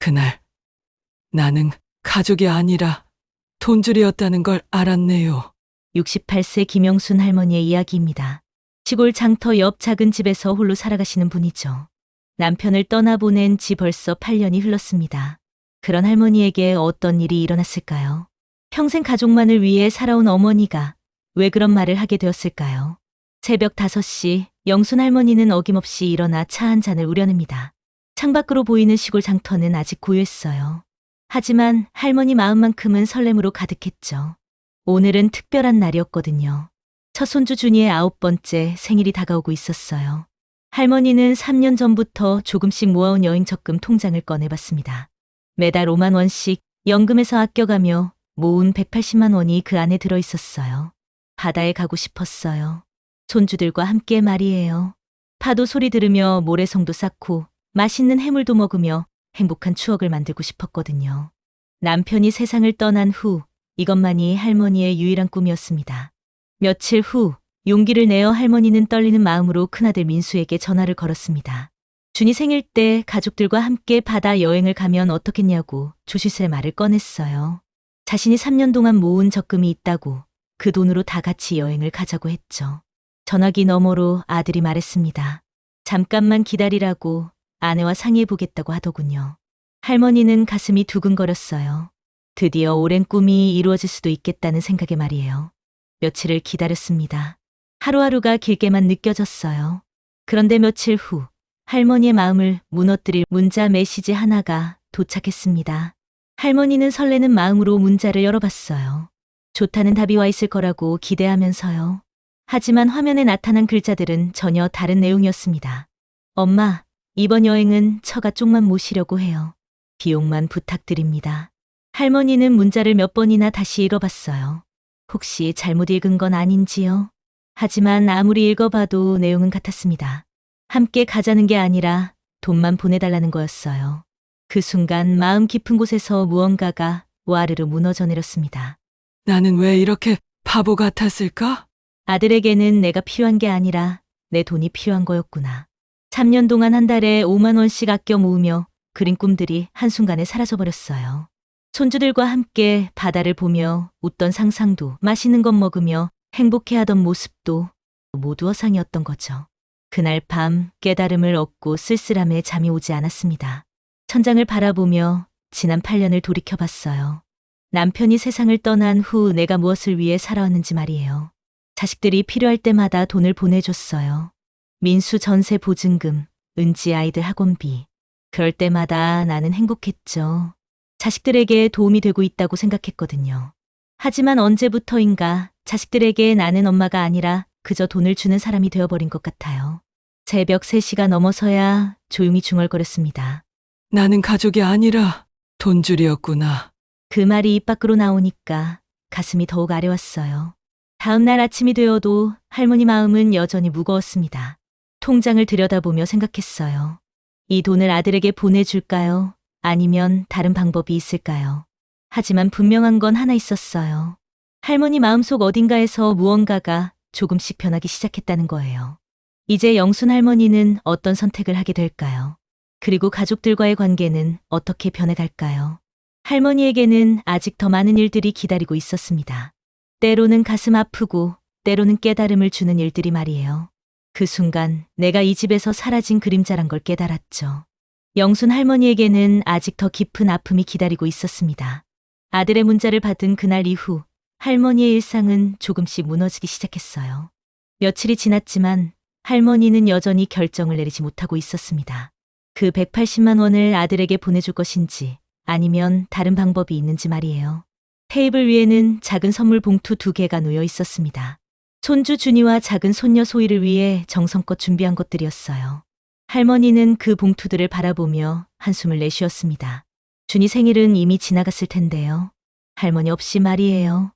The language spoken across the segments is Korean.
그날 나는 가족이 아니라 돈줄이었다는 걸 알았네요. 68세 김영순 할머니의 이야기입니다. 시골 장터 옆 작은 집에서 홀로 살아가시는 분이죠. 남편을 떠나보낸 지 벌써 8년이 흘렀습니다. 그런 할머니에게 어떤 일이 일어났을까요? 평생 가족만을 위해 살아온 어머니가 왜 그런 말을 하게 되었을까요? 새벽 5시 영순 할머니는 어김없이 일어나 차 한 잔을 우려냅니다. 창밖으로 보이는 시골 장터는 아직 고요했어요. 하지만 할머니 마음만큼은 설렘으로 가득했죠. 오늘은 특별한 날이었거든요. 첫 손주 준이의 9번째 생일이 다가오고 있었어요. 할머니는 3년 전부터 조금씩 모아온 여행 적금 통장을 꺼내봤습니다. 매달 5만 원씩 연금에서 아껴가며 모은 180만 원이 그 안에 들어있었어요. 바다에 가고 싶었어요. 손주들과 함께 말이에요. 파도 소리 들으며 모래성도 쌓고 맛있는 해물도 먹으며 행복한 추억을 만들고 싶었거든요. 남편이 세상을 떠난 후 이것만이 할머니의 유일한 꿈이었습니다. 며칠 후 용기를 내어 할머니는 떨리는 마음으로 큰아들 민수에게 전화를 걸었습니다. 준이 생일 때 가족들과 함께 바다 여행을 가면 어떻겠냐고 조실스레 말을 꺼냈어요. 자신이 3년 동안 모은 적금이 있다고 그 돈으로 다 같이 여행을 가자고 했죠. 전화기 너머로 아들이 말했습니다. 잠깐만 기다리라고 아내와 상의해보겠다고 하더군요. 할머니는 가슴이 두근거렸어요. 드디어 오랜 꿈이 이루어질 수도 있겠다는 생각에 말이에요. 며칠을 기다렸습니다. 하루하루가 길게만 느껴졌어요. 그런데 며칠 후 할머니의 마음을 무너뜨릴 문자 메시지 하나가 도착했습니다. 할머니는 설레는 마음으로 문자를 열어봤어요. 좋다는 답이 와 있을 거라고 기대하면서요. 하지만 화면에 나타난 글자들은 전혀 다른 내용이었습니다. 엄마, 이번 여행은 처가 쪽만 모시려고 해요. 비용만 부탁드립니다. 할머니는 문자를 몇 번이나 다시 읽어봤어요. 혹시 잘못 읽은 건 아닌지요? 하지만 아무리 읽어봐도 내용은 같았습니다. 함께 가자는 게 아니라 돈만 보내달라는 거였어요. 그 순간 마음 깊은 곳에서 무언가가 와르르 무너져 내렸습니다. 나는 왜 이렇게 바보 같았을까? 아들에게는 내가 필요한 게 아니라 내 돈이 필요한 거였구나. 3년 동안 한 달에 5만 원씩 아껴 모으며 그린 꿈들이 한순간에 사라져버렸어요. 손주들과 함께 바다를 보며 웃던 상상도 맛있는 것 먹으며 행복해하던 모습도 모두 허상이었던 거죠. 그날 밤 깨달음을 얻고 쓸쓸함에 잠이 오지 않았습니다. 천장을 바라보며 지난 8년을 돌이켜봤어요. 남편이 세상을 떠난 후 내가 무엇을 위해 살아왔는지 말이에요. 자식들이 필요할 때마다 돈을 보내줬어요. 민수 전세 보증금, 은지 아이들 학원비. 그럴 때마다 나는 행복했죠. 자식들에게 도움이 되고 있다고 생각했거든요. 하지만 언제부터인가 자식들에게 나는 엄마가 아니라 그저 돈을 주는 사람이 되어버린 것 같아요. 새벽 3시가 넘어서야 조용히 중얼거렸습니다. 나는 가족이 아니라 돈줄이었구나. 그 말이 입 밖으로 나오니까 가슴이 더욱 아려왔어요. 다음 날 아침이 되어도 할머니 마음은 여전히 무거웠습니다. 통장을 들여다보며 생각했어요. 이 돈을 아들에게 보내줄까요? 아니면 다른 방법이 있을까요? 하지만 분명한 건 하나 있었어요. 할머니 마음속 어딘가에서 무언가가 조금씩 변하기 시작했다는 거예요. 이제 영순 할머니는 어떤 선택을 하게 될까요? 그리고 가족들과의 관계는 어떻게 변해갈까요? 할머니에게는 아직 더 많은 일들이 기다리고 있었습니다. 때로는 가슴 아프고 때로는 깨달음을 주는 일들이 말이에요. 그 순간 내가 이 집에서 사라진 그림자란 걸 깨달았죠. 영순 할머니에게는 아직 더 깊은 아픔이 기다리고 있었습니다. 아들의 문자를 받은 그날 이후 할머니의 일상은 조금씩 무너지기 시작했어요. 며칠이 지났지만 할머니는 여전히 결정을 내리지 못하고 있었습니다. 그 180만 원을 아들에게 보내줄 것인지 아니면 다른 방법이 있는지 말이에요. 테이블 위에는 작은 선물 봉투 2개가 놓여 있었습니다. 손주 준이와 작은 손녀 소희를 위해 정성껏 준비한 것들이었어요. 할머니는 그 봉투들을 바라보며 한숨을 내쉬었습니다. 준이 생일은 이미 지나갔을 텐데요. 할머니 없이 말이에요.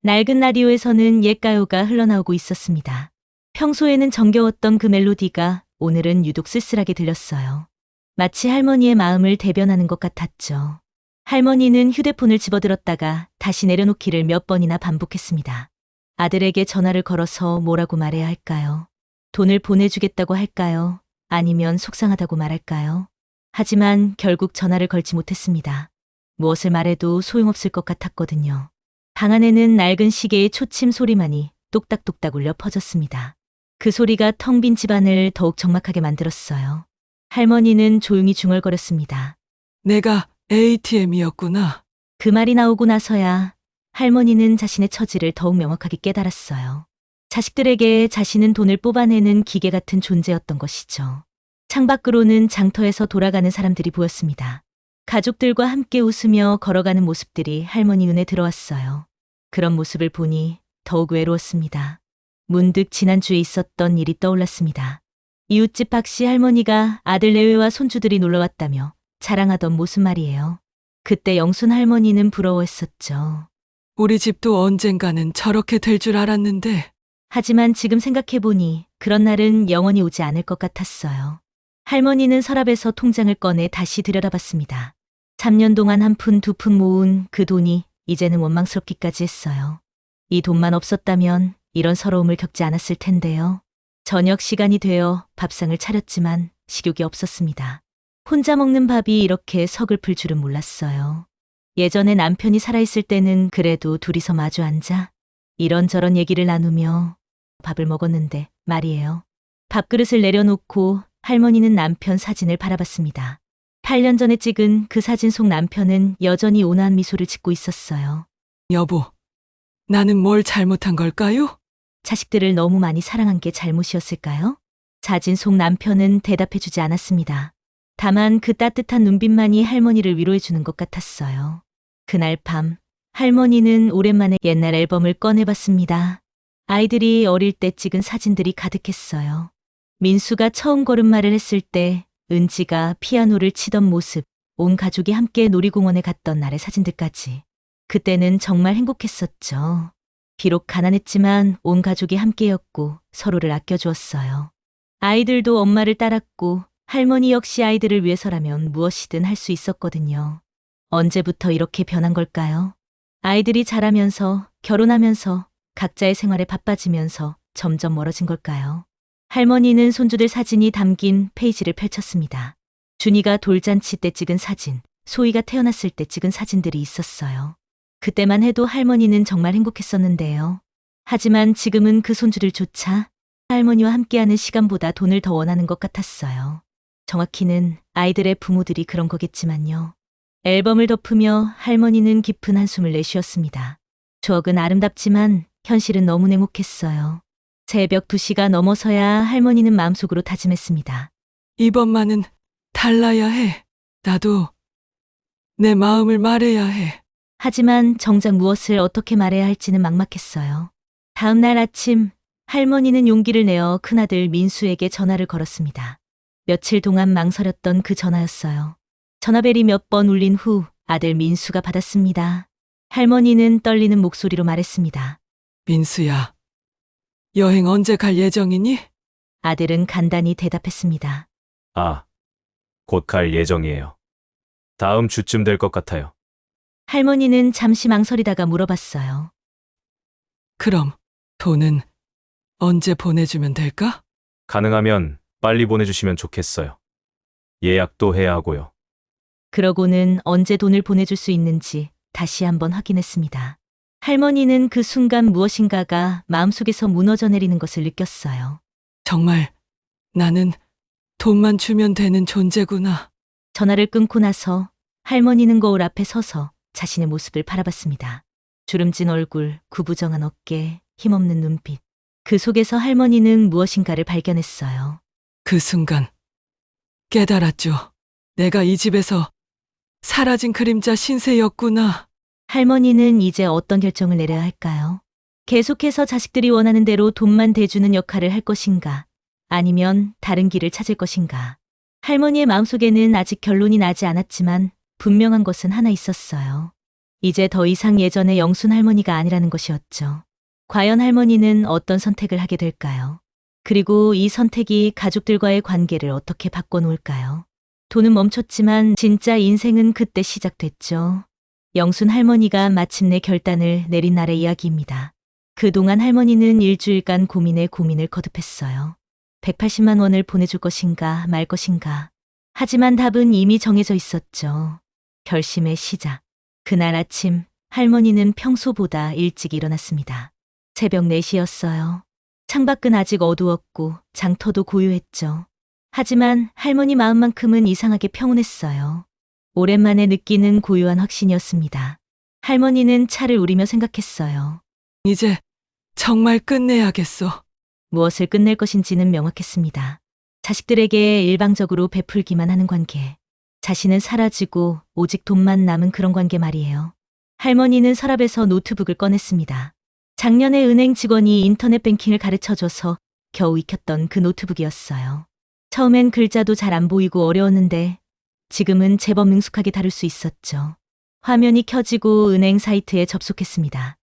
낡은 라디오에서는 옛 가요가 흘러나오고 있었습니다. 평소에는 정겨웠던 그 멜로디가 오늘은 유독 쓸쓸하게 들렸어요. 마치 할머니의 마음을 대변하는 것 같았죠. 할머니는 휴대폰을 집어들었다가 다시 내려놓기를 몇 번이나 반복했습니다. 아들에게 전화를 걸어서 뭐라고 말해야 할까요? 돈을 보내주겠다고 할까요? 아니면 속상하다고 말할까요? 하지만 결국 전화를 걸지 못했습니다. 무엇을 말해도 소용없을 것 같았거든요. 방 안에는 낡은 시계의 초침 소리만이 똑딱똑딱 울려 퍼졌습니다. 그 소리가 텅 빈 집안을 더욱 적막하게 만들었어요. 할머니는 조용히 중얼거렸습니다. 내가 ATM이었구나. 그 말이 나오고 나서야 할머니는 자신의 처지를 더욱 명확하게 깨달았어요. 자식들에게 자신은 돈을 뽑아내는 기계 같은 존재였던 것이죠. 창밖으로는 장터에서 돌아가는 사람들이 보였습니다. 가족들과 함께 웃으며 걸어가는 모습들이 할머니 눈에 들어왔어요. 그런 모습을 보니 더욱 외로웠습니다. 문득 지난주에 있었던 일이 떠올랐습니다. 이웃집 박씨 할머니가 아들 내외와 손주들이 놀러왔다며 자랑하던 모습 말이에요. 그때 영순 할머니는 부러워했었죠. 우리 집도 언젠가는 저렇게 될 줄 알았는데 하지만 지금 생각해보니 그런 날은 영원히 오지 않을 것 같았어요. 할머니는 서랍에서 통장을 꺼내 다시 들여다봤습니다. 3년 동안 한 푼 두 푼 모은 그 돈이 이제는 원망스럽기까지 했어요. 이 돈만 없었다면 이런 서러움을 겪지 않았을 텐데요. 저녁 시간이 되어 밥상을 차렸지만 식욕이 없었습니다. 혼자 먹는 밥이 이렇게 서글플 줄은 몰랐어요. 예전에 남편이 살아있을 때는 그래도 둘이서 마주 앉아 이런저런 얘기를 나누며 밥을 먹었는데 말이에요. 밥그릇을 내려놓고 할머니는 남편 사진을 바라봤습니다. 8년 전에 찍은 그 사진 속 남편은 여전히 온화한 미소를 짓고 있었어요. 여보, 나는 뭘 잘못한 걸까요? 자식들을 너무 많이 사랑한 게 잘못이었을까요? 사진 속 남편은 대답해주지 않았습니다. 다만 그 따뜻한 눈빛만이 할머니를 위로해주는 것 같았어요. 그날 밤, 할머니는 오랜만에 옛날 앨범을 꺼내봤습니다. 아이들이 어릴 때 찍은 사진들이 가득했어요. 민수가 처음 걸음마를 했을 때, 은지가 피아노를 치던 모습, 온 가족이 함께 놀이공원에 갔던 날의 사진들까지. 그때는 정말 행복했었죠. 비록 가난했지만 온 가족이 함께였고 서로를 아껴주었어요. 아이들도 엄마를 따랐고 할머니 역시 아이들을 위해서라면 무엇이든 할 수 있었거든요. 언제부터 이렇게 변한 걸까요? 아이들이 자라면서 결혼하면서 각자의 생활에 바빠지면서 점점 멀어진 걸까요? 할머니는 손주들 사진이 담긴 페이지를 펼쳤습니다. 준이가 돌잔치 때 찍은 사진, 소희가 태어났을 때 찍은 사진들이 있었어요. 그때만 해도 할머니는 정말 행복했었는데요. 하지만 지금은 그 손주들조차 할머니와 함께하는 시간보다 돈을 더 원하는 것 같았어요. 정확히는 아이들의 부모들이 그런 거겠지만요. 앨범을 덮으며 할머니는 깊은 한숨을 내쉬었습니다. 추억은 아름답지만 현실은 너무 냉혹했어요. 새벽 2시가 넘어서야 할머니는 마음속으로 다짐했습니다. 이번만은 달라야 해. 나도 내 마음을 말해야 해. 하지만 정작 무엇을 어떻게 말해야 할지는 막막했어요. 다음 날 아침, 할머니는 용기를 내어 큰아들 민수에게 전화를 걸었습니다. 며칠 동안 망설였던 그 전화였어요. 전화벨이 몇 번 울린 후 아들 민수가 받았습니다. 할머니는 떨리는 목소리로 말했습니다. 민수야, 여행 언제 갈 예정이니? 아들은 간단히 대답했습니다. 아, 곧 갈 예정이에요. 다음 주쯤 될 것 같아요. 할머니는 잠시 망설이다가 물어봤어요. 그럼 돈은 언제 보내주면 될까? 가능하면 빨리 보내주시면 좋겠어요. 예약도 해야 하고요. 그러고는 언제 돈을 보내줄 수 있는지 다시 한번 확인했습니다. 할머니는 그 순간 무엇인가가 마음속에서 무너져 내리는 것을 느꼈어요. 정말 나는 돈만 주면 되는 존재구나. 전화를 끊고 나서 할머니는 거울 앞에 서서 자신의 모습을 바라봤습니다. 주름진 얼굴, 구부정한 어깨, 힘없는 눈빛. 그 속에서 할머니는 무엇인가를 발견했어요. 그 순간 깨달았죠. 내가 이 집에서 사라진 그림자 신세였구나. 할머니는 이제 어떤 결정을 내려야 할까요? 계속해서 자식들이 원하는 대로 돈만 대주는 역할을 할 것인가? 아니면 다른 길을 찾을 것인가? 할머니의 마음속에는 아직 결론이 나지 않았지만 분명한 것은 하나 있었어요. 이제 더 이상 예전의 영순 할머니가 아니라는 것이었죠. 과연 할머니는 어떤 선택을 하게 될까요? 그리고 이 선택이 가족들과의 관계를 어떻게 바꿔놓을까요? 돈은 멈췄지만 진짜 인생은 그때 시작됐죠. 영순 할머니가 마침내 결단을 내린 날의 이야기입니다. 그동안 할머니는 일주일간 고민에 고민을 거듭했어요. 180만 원을 보내줄 것인가 말 것인가. 하지만 답은 이미 정해져 있었죠. 결심의 시작. 그날 아침 할머니는 평소보다 일찍 일어났습니다. 새벽 4시였어요. 창밖은 아직 어두웠고 장터도 고요했죠. 하지만 할머니 마음만큼은 이상하게 평온했어요. 오랜만에 느끼는 고요한 확신이었습니다. 할머니는 차를 우리며 생각했어요. 이제 정말 끝내야겠어. 무엇을 끝낼 것인지는 명확했습니다. 자식들에게 일방적으로 베풀기만 하는 관계. 자신은 사라지고 오직 돈만 남은 그런 관계 말이에요. 할머니는 서랍에서 노트북을 꺼냈습니다. 작년에 은행 직원이 인터넷 뱅킹을 가르쳐줘서 겨우 익혔던 그 노트북이었어요. 처음엔 글자도 잘 안 보이고 어려웠는데 지금은 제법 능숙하게 다룰 수 있었죠. 화면이 켜지고 은행 사이트에 접속했습니다.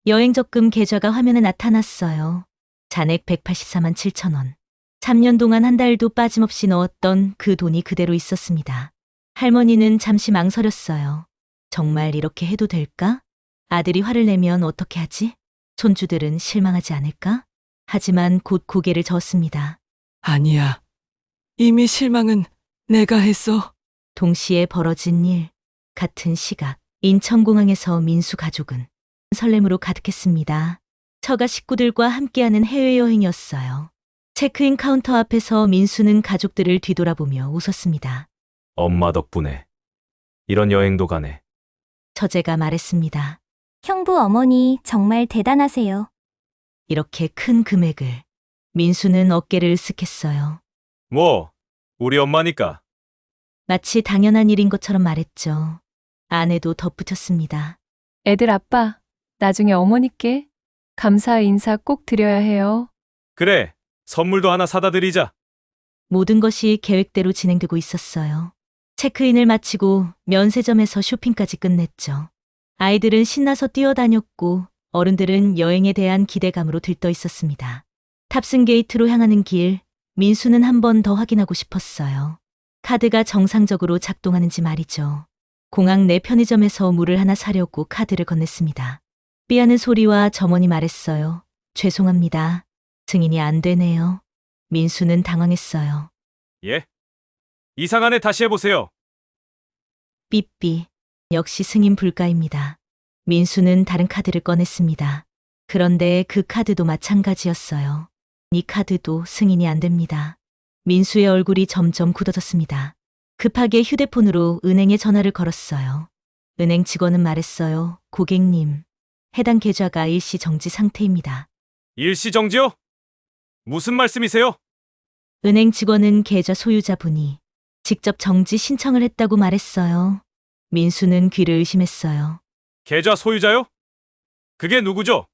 여행 적금 계좌가 화면에 나타났어요. 잔액 184만 7천 원. 3년 동안 한 달도 빠짐없이 넣었던 그 돈이 그대로 있었습니다. 할머니는 잠시 망설였어요. 정말 이렇게 해도 될까? 아들이 화를 내면 어떻게 하지? 손주들은 실망하지 않을까? 하지만 곧 고개를 저었습니다. 아니야. 이미 실망은 내가 했어. 동시에 벌어진 일. 같은 시각. 인천공항에서 민수 가족은 설렘으로 가득했습니다. 처가 식구들과 함께하는 해외여행이었어요. 체크인 카운터 앞에서 민수는 가족들을 뒤돌아보며 웃었습니다. 엄마 덕분에 이런 여행도 가네. 처제가 말했습니다. 형부 어머니 정말 대단하세요. 이렇게 큰 금액을. 민수는 어깨를 으쓱했어요. 뭐, 우리 엄마니까. 마치 당연한 일인 것처럼 말했죠. 아내도 덧붙였습니다. 애들 아빠, 나중에 어머니께 감사 인사 꼭 드려야 해요. 그래, 선물도 하나 사다 드리자. 모든 것이 계획대로 진행되고 있었어요. 체크인을 마치고 면세점에서 쇼핑까지 끝냈죠. 아이들은 신나서 뛰어다녔고 어른들은 여행에 대한 기대감으로 들떠 있었습니다. 탑승 게이트로 향하는 길, 민수는 한 번 더 확인하고 싶었어요. 카드가 정상적으로 작동하는지 말이죠. 공항 내 편의점에서 물을 하나 사려고 카드를 건넸습니다. 삐하는 소리와 점원이 말했어요. 죄송합니다. 승인이 안 되네요. 민수는 당황했어요. 예? 이상하네, 다시 해보세요. 삐삐. 역시 승인 불가입니다. 민수는 다른 카드를 꺼냈습니다. 그런데 그 카드도 마찬가지였어요. 이 카드도 승인이 안 됩니다. 민수의 얼굴이 점점 굳어졌습니다. 급하게 휴대폰으로 은행에 전화를 걸었어요. 은행 직원은 말했어요. 고객님, 해당 계좌가 일시 정지 상태입니다. 일시정지요? 무슨 말씀이세요? 은행 직원은 계좌 소유자분이 직접 정지 신청을 했다고 말했어요. 민수는 귀를 의심했어요. 계좌 소유자요? 그게 누구죠?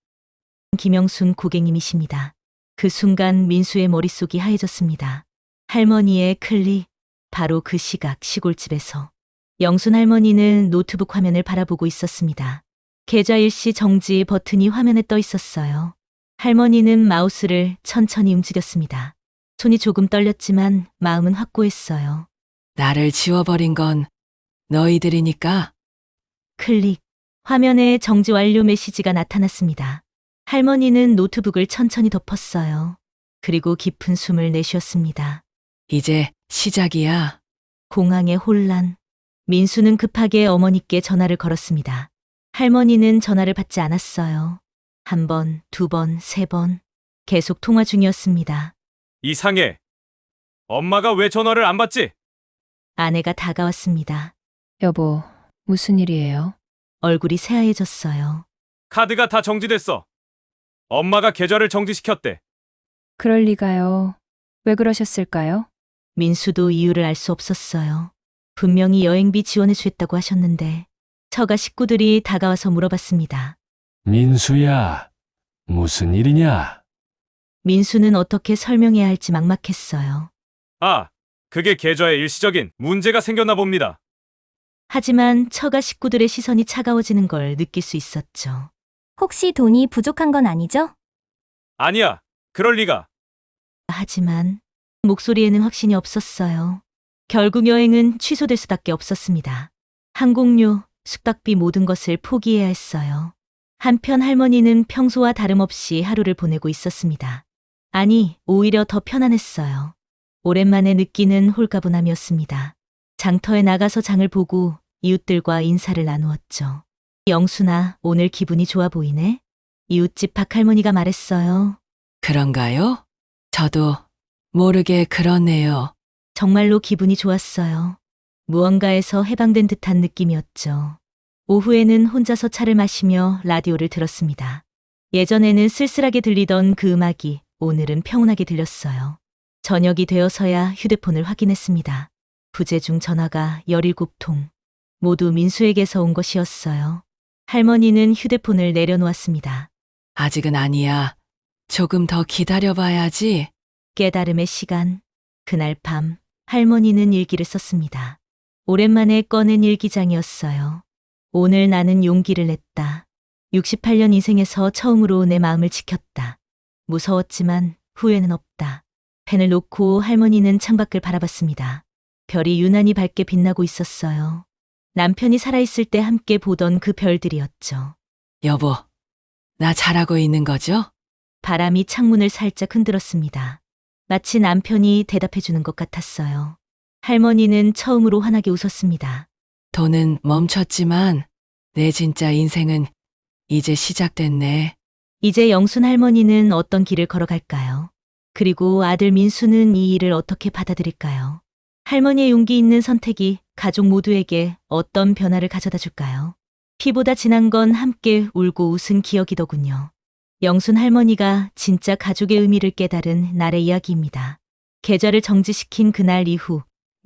김영순 고객님이십니다. 그 순간 민수의 머릿속이 하얘졌습니다. 할머니의 클릭. 바로 그 시각 시골집에서 영순 할머니는 노트북 화면을 바라보고 있었습니다. 계좌 일시 정지 버튼이 화면에 떠 있었어요. 할머니는 마우스를 천천히 움직였습니다. 손이 조금 떨렸지만 마음은 확고했어요. 나를 지워버린 건 너희들이니까. 클릭. 화면에 정지 완료 메시지가 나타났습니다. 할머니는 노트북을 천천히 덮었어요. 그리고 깊은 숨을 내쉬었습니다. 이제 시작이야. 공항의 혼란. 민수는 급하게 어머니께 전화를 걸었습니다. 할머니는 전화를 받지 않았어요. 한 번, 두 번, 세 번. 계속 통화 중이었습니다. 이상해. 엄마가 왜 전화를 안 받지? 아내가 다가왔습니다. 여보, 무슨 일이에요? 얼굴이 새하얘졌어요. 카드가 다 정지됐어. 엄마가 계좌를 정지시켰대. 그럴 리가요. 왜 그러셨을까요? 민수도 이유를 알 수 없었어요. 분명히 여행비 지원해주겠다고 하셨는데 처가 식구들이 다가와서 물어봤습니다. 민수야, 무슨 일이냐? 민수는 어떻게 설명해야 할지 막막했어요. 아, 그게 계좌에 일시적인 문제가 생겼나 봅니다. 하지만 처가 식구들의 시선이 차가워지는 걸 느낄 수 있었죠. 혹시 돈이 부족한 건 아니죠? 아니야, 그럴 리가. 하지만 목소리에는 확신이 없었어요. 결국 여행은 취소될 수밖에 없었습니다. 항공료, 숙박비 모든 것을 포기해야 했어요. 한편 할머니는 평소와 다름없이 하루를 보내고 있었습니다. 아니, 오히려 더 편안했어요. 오랜만에 느끼는 홀가분함이었습니다. 장터에 나가서 장을 보고 이웃들과 인사를 나누었죠. 영순아, 오늘 기분이 좋아 보이네? 이웃집 박할머니가 말했어요. 그런가요? 저도 모르게 그러네요. 정말로 기분이 좋았어요. 무언가에서 해방된 듯한 느낌이었죠. 오후에는 혼자서 차를 마시며 라디오를 들었습니다. 예전에는 쓸쓸하게 들리던 그 음악이 오늘은 평온하게 들렸어요. 저녁이 되어서야 휴대폰을 확인했습니다. 부재 중 전화가 17통. 모두 민수에게서 온 것이었어요. 할머니는 휴대폰을 내려놓았습니다. 아직은 아니야. 조금 더 기다려봐야지. 깨달음의 시간. 그날 밤 할머니는 일기를 썼습니다. 오랜만에 꺼낸 일기장이었어요. 오늘 나는 용기를 냈다. 68년 인생에서 처음으로 내 마음을 지켰다. 무서웠지만 후회는 없다. 펜을 놓고 할머니는 창밖을 바라봤습니다. 별이 유난히 밝게 빛나고 있었어요. 남편이 살아있을 때 함께 보던 그 별들이었죠. 여보, 나 잘하고 있는 거죠? 바람이 창문을 살짝 흔들었습니다. 마치 남편이 대답해주는 것 같았어요. 할머니는 처음으로 환하게 웃었습니다. 돈은 멈췄지만 내 진짜 인생은 이제 시작됐네. 이제 영순 할머니는 어떤 길을 걸어갈까요? 그리고 아들 민수는 이 일을 어떻게 받아들일까요? 할머니의 용기 있는 선택이 가족 모두에게 어떤 변화를 가져다 줄까요? 피보다 진한 건 함께 울고 웃은 기억이더군요. 영순 할머니가 진짜 가족의 의미를 깨달은 날의 이야기입니다. 계절을 정지시킨 그날 이후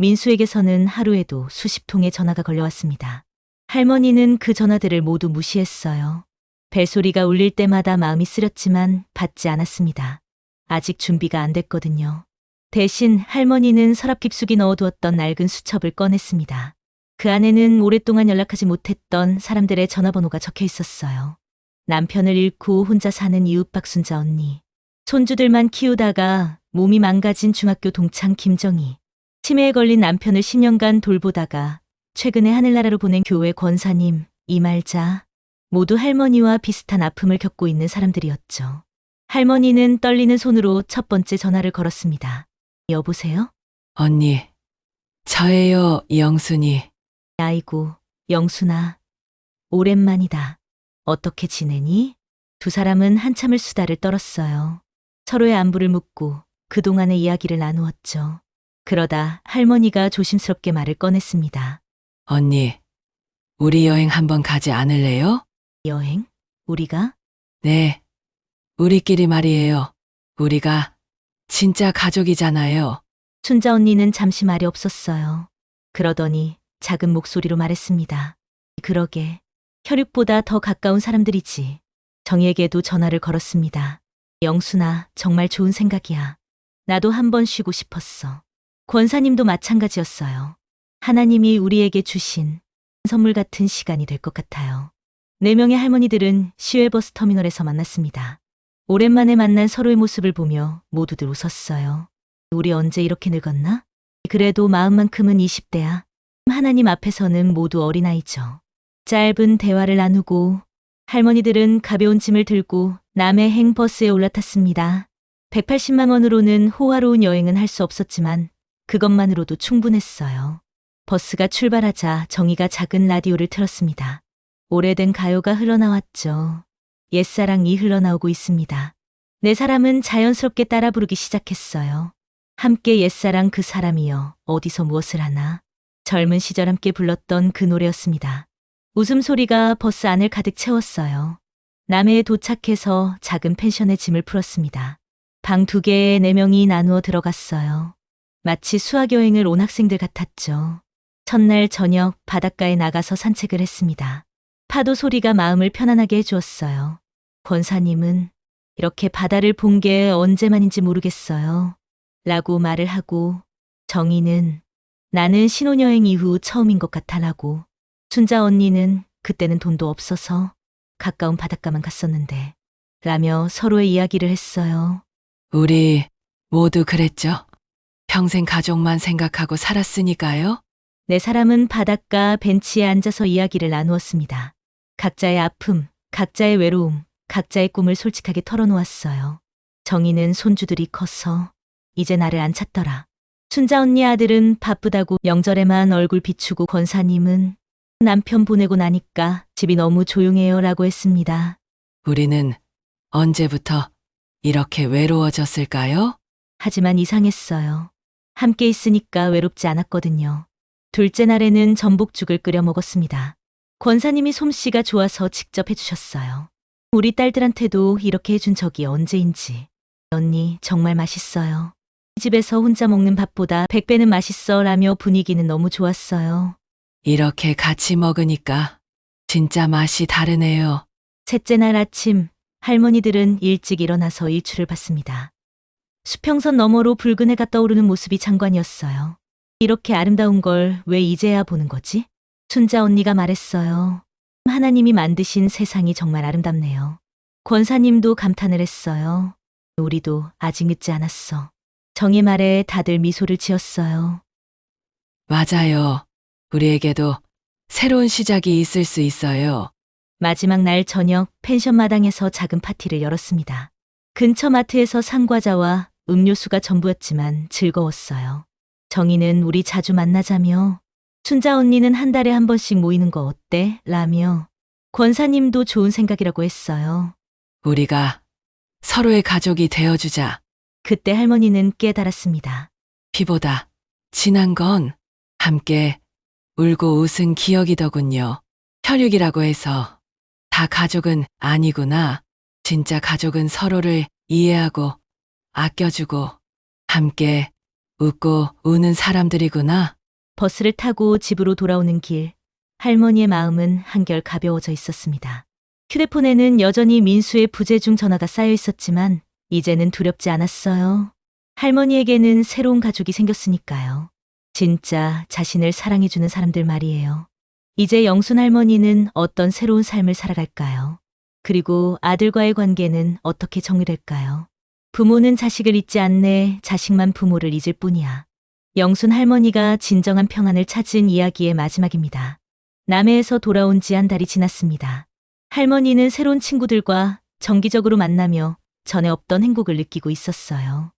민수에게서는 하루에도 수십 통의 전화가 걸려왔습니다. 할머니는 그 전화들을 모두 무시했어요. 벨소리가 울릴 때마다 마음이 쓰렸지만 받지 않았습니다. 아직 준비가 안 됐거든요. 대신 할머니는 서랍 깊숙이 넣어두었던 낡은 수첩을 꺼냈습니다. 그 안에는 오랫동안 연락하지 못했던 사람들의 전화번호가 적혀 있었어요. 남편을 잃고 혼자 사는 이웃 박순자 언니, 손주들만 키우다가 몸이 망가진 중학교 동창 김정희, 치매에 걸린 남편을 10년간 돌보다가 최근에 하늘나라로 보낸 교회 권사님, 이말자, 모두 할머니와 비슷한 아픔을 겪고 있는 사람들이었죠. 할머니는 떨리는 손으로 첫 번째 전화를 걸었습니다. 여보세요? 언니, 저예요, 영순이. 아이고, 영순아. 오랜만이다. 어떻게 지내니? 두 사람은 한참을 수다를 떨었어요. 서로의 안부를 묻고 그동안의 이야기를 나누었죠. 그러다 할머니가 조심스럽게 말을 꺼냈습니다. 언니, 우리 여행 한번 가지 않을래요? 여행? 우리가? 네, 우리끼리 말이에요. 우리가 진짜 가족이잖아요. 순자 언니는 잠시 말이 없었어요. 그러더니 작은 목소리로 말했습니다. 그러게, 혈육보다 더 가까운 사람들이지. 정희에게도 전화를 걸었습니다. 영순아, 정말 좋은 생각이야. 나도 한번 쉬고 싶었어. 권사님도 마찬가지였어요. 하나님이 우리에게 주신 선물 같은 시간이 될 것 같아요. 4명의 할머니들은 시외버스 터미널에서 만났습니다. 오랜만에 만난 서로의 모습을 보며 모두들 웃었어요. 우리 언제 이렇게 늙었나? 그래도 마음만큼은 20대야. 하나님 앞에서는 모두 어린아이죠. 짧은 대화를 나누고 할머니들은 가벼운 짐을 들고 남해행 버스에 올라탔습니다. 180만 원으로는 호화로운 여행은 할 수 없었지만 그것만으로도 충분했어요. 버스가 출발하자 정희가 작은 라디오를 틀었습니다. 오래된 가요가 흘러나왔죠. 옛사랑이 흘러나오고 있습니다. 네 사람은 자연스럽게 따라 부르기 시작했어요. 함께 옛사랑 그 사람이여 어디서 무엇을 하나. 젊은 시절 함께 불렀던 그 노래였습니다. 웃음소리가 버스 안을 가득 채웠어요. 남해에 도착해서 작은 펜션에 짐을 풀었습니다. 방 2개에 4명이 나누어 들어갔어요. 마치 수학여행을 온 학생들 같았죠. 첫날 저녁 바닷가에 나가서 산책을 했습니다. 파도 소리가 마음을 편안하게 해주었어요. 권사님은 이렇게 바다를 본 게 언제만인지 모르겠어요. 라고 말을 하고 정희는 나는 신혼여행 이후 처음인 것 같아라고. 순자 언니는 그때는 돈도 없어서 가까운 바닷가만 갔었는데 라며 서로의 이야기를 했어요. 우리 모두 그랬죠. 평생 가족만 생각하고 살았으니까요. 4사람은 바닷가 벤치에 앉아서 이야기를 나누었습니다. 각자의 아픔, 각자의 외로움, 각자의 꿈을 솔직하게 털어놓았어요. 정희는 손주들이 커서 이제 나를 안 찾더라. 순자 언니 아들은 바쁘다고 명절에만 얼굴 비추고 권사님은 남편 보내고 나니까 집이 너무 조용해요 라고 했습니다. 우리는 언제부터 이렇게 외로워졌을까요? 하지만 이상했어요. 함께 있으니까 외롭지 않았거든요. 둘째 날에는 전복죽을 끓여 먹었습니다. 권사님이 솜씨가 좋아서 직접 해주셨어요. 우리 딸들한테도 이렇게 해준 적이 언제인지. 언니 정말 맛있어요. 집에서 혼자 먹는 밥보다 100배는 맛있어 라며 분위기는 너무 좋았어요. 이렇게 같이 먹으니까 진짜 맛이 다르네요. 셋째 날 아침 할머니들은 일찍 일어나서 일출을 봤습니다. 수평선 너머로 붉은 해가 떠오르는 모습이 장관이었어요. 이렇게 아름다운 걸 왜 이제야 보는 거지? 순자 언니가 말했어요. 하나님이 만드신 세상이 정말 아름답네요. 권사님도 감탄을 했어요. 우리도 아직 늦지 않았어. 정의 말에 다들 미소를 지었어요. 맞아요. 우리에게도 새로운 시작이 있을 수 있어요. 마지막 날 저녁 펜션 마당에서 작은 파티를 열었습니다. 근처 마트에서 상과자와 음료수가 전부였지만 즐거웠어요. 정희는 우리 자주 만나자며, 순자 언니는 한 달에 한 번씩 모이는 거 어때? 라며, 권사님도 좋은 생각이라고 했어요. 우리가 서로의 가족이 되어주자. 그때 할머니는 깨달았습니다. 피보다 진한 건 함께 울고 웃은 기억이더군요. 혈육이라고 해서 다 가족은 아니구나. 진짜 가족은 서로를 이해하고 아껴주고 함께 웃고 우는 사람들이구나. 버스를 타고 집으로 돌아오는 길, 할머니의 마음은 한결 가벼워져 있었습니다. 휴대폰에는 여전히 민수의 부재중 전화가 쌓여 있었지만 이제는 두렵지 않았어요. 할머니에게는 새로운 가족이 생겼으니까요. 진짜 자신을 사랑해주는 사람들 말이에요. 이제 영순 할머니는 어떤 새로운 삶을 살아갈까요? 그리고 아들과의 관계는 어떻게 정리될까요? 부모는 자식을 잊지 않네, 자식만 부모를 잊을 뿐이야. 영순 할머니가 진정한 평안을 찾은 이야기의 마지막입니다. 남해에서 돌아온 지 한 달이 지났습니다. 할머니는 새로운 친구들과 정기적으로 만나며 전에 없던 행복을 느끼고 있었어요.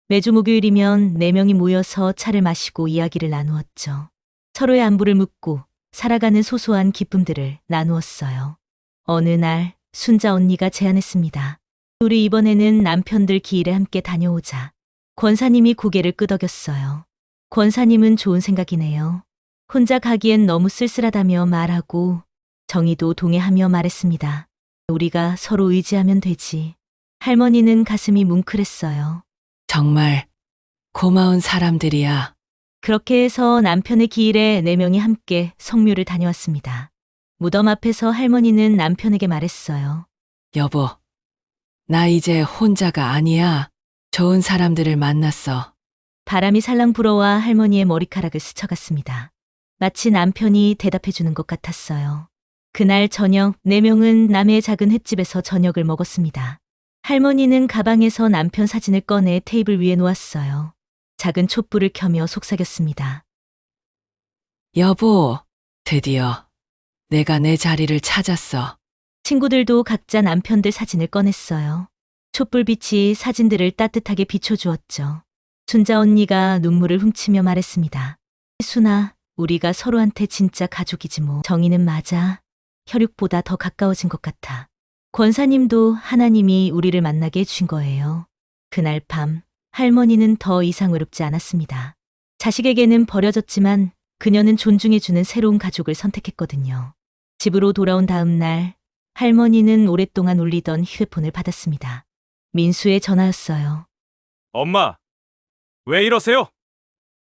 매주 목요일이면 4명이 모여서 차를 마시고 이야기를 나누었죠. 서로의 안부를 묻고 살아가는 소소한 기쁨들을 나누었어요. 어느 날 순자 언니가 제안했습니다. 우리 이번에는 남편들 기일에 함께 다녀오자. 권사님이 고개를 끄덕였어요. 권사님은 좋은 생각이네요. 혼자 가기엔 너무 쓸쓸하다며 말하고 정희도 동의하며 말했습니다. 우리가 서로 의지하면 되지. 할머니는 가슴이 뭉클했어요. 정말 고마운 사람들이야. 그렇게 해서 남편의 기일에 4명이 함께 성묘를 다녀왔습니다. 무덤 앞에서 할머니는 남편에게 말했어요. 여보, 나 이제 혼자가 아니야. 좋은 사람들을 만났어. 바람이 살랑 불어와 할머니의 머리카락을 스쳐갔습니다. 마치 남편이 대답해주는 것 같았어요. 그날 저녁 4명은 남해의 작은 횟집에서 저녁을 먹었습니다. 할머니는 가방에서 남편 사진을 꺼내 테이블 위에 놓았어요. 작은 촛불을 켜며 속삭였습니다. 여보, 드디어 내가 내 자리를 찾았어. 친구들도 각자 남편들 사진을 꺼냈어요. 촛불빛이 사진들을 따뜻하게 비춰주었죠. 순자 언니가 눈물을 훔치며 말했습니다. 순아, 우리가 서로한테 진짜 가족이지 뭐. 정희는 맞아. 혈육보다 더 가까워진 것 같아. 권사님도 하나님이 우리를 만나게 해주신 거예요. 그날 밤 할머니는 더 이상 외롭지 않았습니다. 자식에게는 버려졌지만 그녀는 존중해주는 새로운 가족을 선택했거든요. 집으로 돌아온 다음 날 할머니는 오랫동안 울리던 휴대폰을 받았습니다. 민수의 전화였어요. 엄마, 왜 이러세요?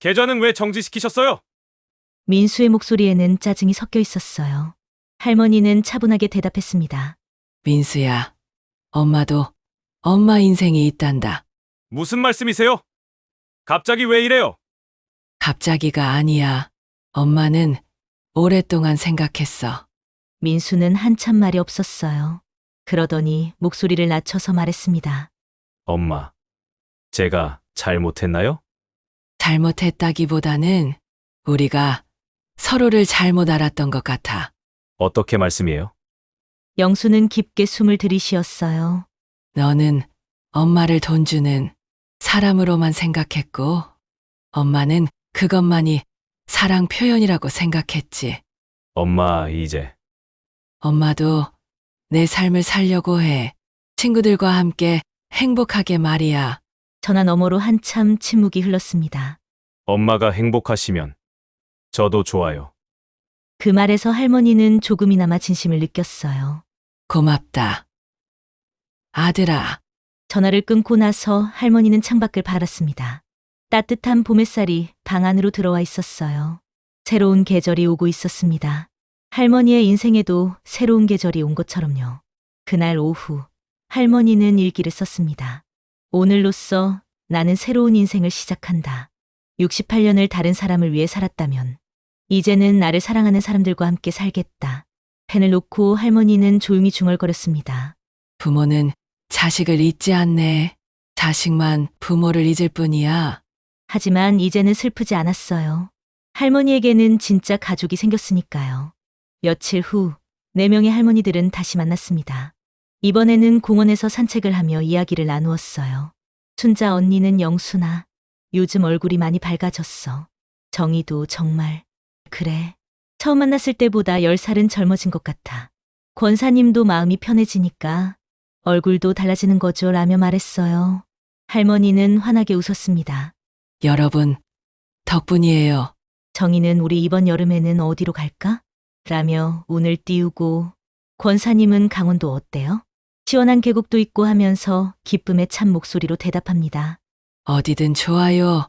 계좌는 왜 정지시키셨어요? 민수의 목소리에는 짜증이 섞여 있었어요. 할머니는 차분하게 대답했습니다. 민수야, 엄마도 엄마 인생이 있단다. 무슨 말씀이세요? 갑자기 왜 이래요? 갑자기가 아니야. 엄마는 오랫동안 생각했어. 민수는 한참 말이 없었어요. 그러더니 목소리를 낮춰서 말했습니다. 엄마, 제가 잘못했나요? 잘못했다기보다는 우리가 서로를 잘못 알았던 것 같아. 어떻게 말씀이에요? 영수는 깊게 숨을 들이쉬었어요. 너는 엄마를 돈 주는 사람으로만 생각했고, 엄마는 그것만이 사랑 표현이라고 생각했지. 엄마, 이제 엄마도 내 삶을 살려고 해. 친구들과 함께 행복하게 말이야. 전화 너머로 한참 침묵이 흘렀습니다. 엄마가 행복하시면 저도 좋아요. 그 말에서 할머니는 조금이나마 진심을 느꼈어요. 고맙다. 아들아, 전화를 끊고 나서 할머니는 창밖을 바랐습니다. 따뜻한 봄 햇살이 방 안으로 들어와 있었어요. 새로운 계절이 오고 있었습니다. 할머니의 인생에도 새로운 계절이 온 것처럼요. 그날 오후, 할머니는 일기를 썼습니다. 오늘로써 나는 새로운 인생을 시작한다. 68년을 다른 사람을 위해 살았다면, 이제는 나를 사랑하는 사람들과 함께 살겠다. 펜을 놓고 할머니는 조용히 중얼거렸습니다. 부모는 자식을 잊지 않네. 자식만 부모를 잊을 뿐이야. 하지만 이제는 슬프지 않았어요. 할머니에게는 진짜 가족이 생겼으니까요. 며칠 후, 4명의 할머니들은 다시 만났습니다. 이번에는 공원에서 산책을 하며 이야기를 나누었어요. 순자 언니는 영순아, 요즘 얼굴이 많이 밝아졌어. 정희도 정말, 그래. 처음 만났을 때보다 10살은 젊어진 것 같아. 권사님도 마음이 편해지니까 얼굴도 달라지는 거죠 라며 말했어요. 할머니는 환하게 웃었습니다. 여러분, 덕분이에요. 정희는 우리 이번 여름에는 어디로 갈까? 라며 운을 띄우고, 권사님은 강원도 어때요? 시원한 계곡도 있고 하면서 기쁨에 찬 목소리로 대답합니다. 어디든 좋아요.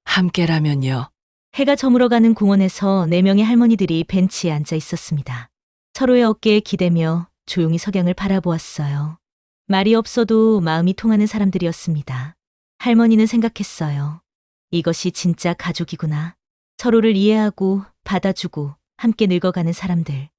함께라면요. 해가 저물어가는 공원에서 4명의 할머니들이 벤치에 앉아 있었습니다. 서로의 어깨에 기대며 조용히 석양을 바라보았어요. 말이 없어도 마음이 통하는 사람들이었습니다. 할머니는 생각했어요. 이것이 진짜 가족이구나. 서로를 이해하고 받아주고 함께 늙어가는 사람들.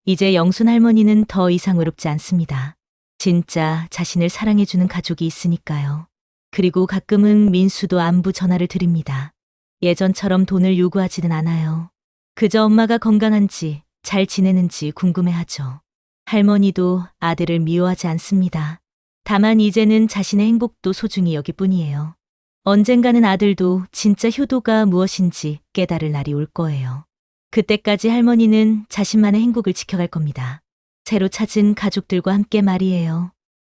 이제 영순 할머니는 더 이상 외롭지 않습니다. 진짜 자신을 사랑해주는 가족이 있으니까요. 그리고 가끔은 민수도 안부 전화를 드립니다. 예전처럼 돈을 요구하지는 않아요. 그저 엄마가 건강한지 잘 지내는지 궁금해하죠. 할머니도 아들을 미워하지 않습니다. 다만 이제는 자신의 행복도 소중히 여길 뿐이에요. 언젠가는 아들도 진짜 효도가 무엇인지 깨달을 날이 올 거예요. 그때까지 할머니는 자신만의 행복을 지켜갈 겁니다. 새로 찾은 가족들과 함께 말이에요.